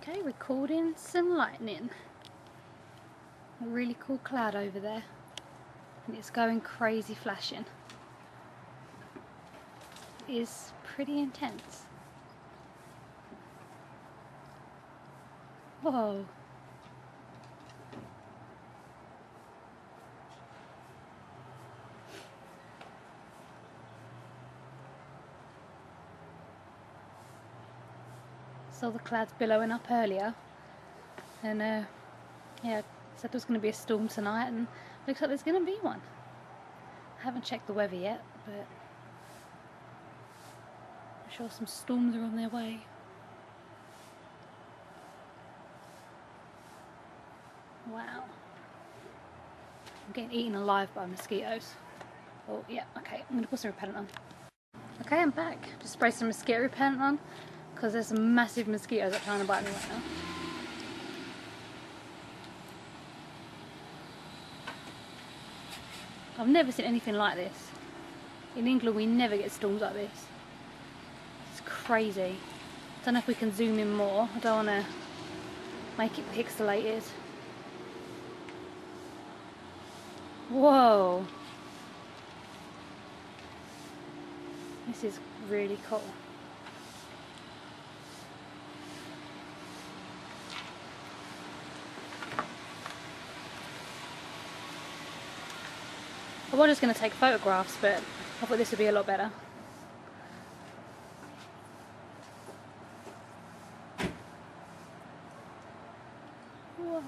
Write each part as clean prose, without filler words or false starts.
Okay, recording some lightning. A really cool cloud over there, and it's going crazy flashing. It is pretty intense. Whoa. Saw the clouds billowing up earlier, and yeah, said there was going to be a storm tonight, and looks like there's going to be one. I haven't checked the weather yet, but I'm sure some storms are on their way. Wow. I'm getting eaten alive by mosquitoes. Oh yeah, okay, I'm going to put some repellent on. Okay, I'm back. Just spray some mosquito repellent on, because there's some massive mosquitoes that are trying to bite me right now. I've never seen anything like this. In England we never get storms like this. It's crazy. I don't know if we can zoom in more. I don't want to make it pixelated. Whoa. This is really cool. I was just going to take photographs, but I thought this would be a lot better. Whoa.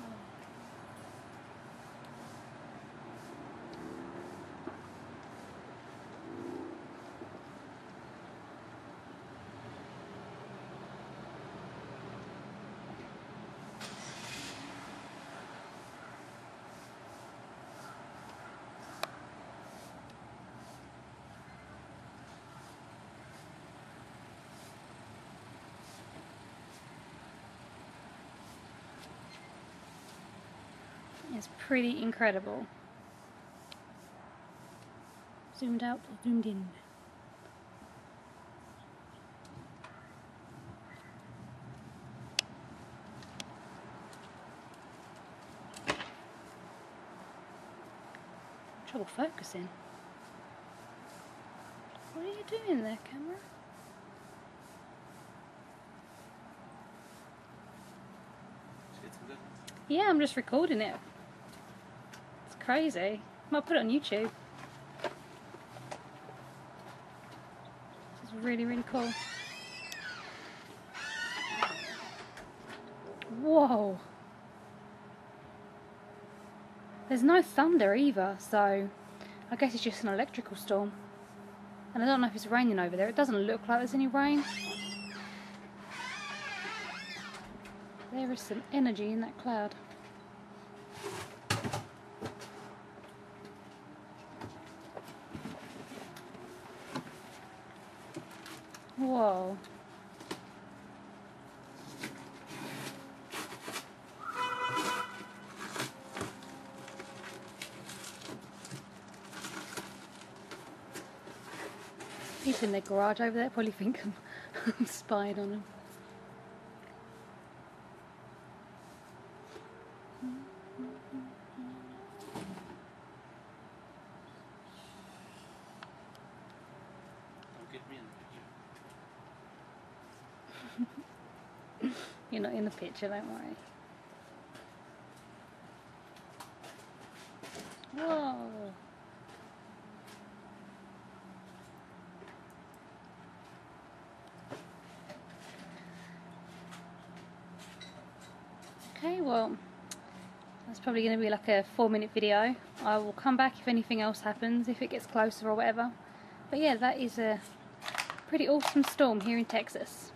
It's pretty incredible. Zoomed out or zoomed in? Trouble focusing. What are you doing there, camera? Yeah, I'm just recording it. It's crazy. I might put it on YouTube. This is really, really cool. Whoa. There's no thunder either, so I guess it's just an electrical storm. And I don't know if it's raining over there. It doesn't look like there's any rain. There is some energy in that cloud. Whoa. People in their garage over there probably think I'm spying on them. You're not in the picture, don't worry. Whoa! Okay, well, that's probably going to be like a 4-minute video. I will come back if anything else happens, if it gets closer or whatever. But yeah, that is a pretty awesome storm here in Texas.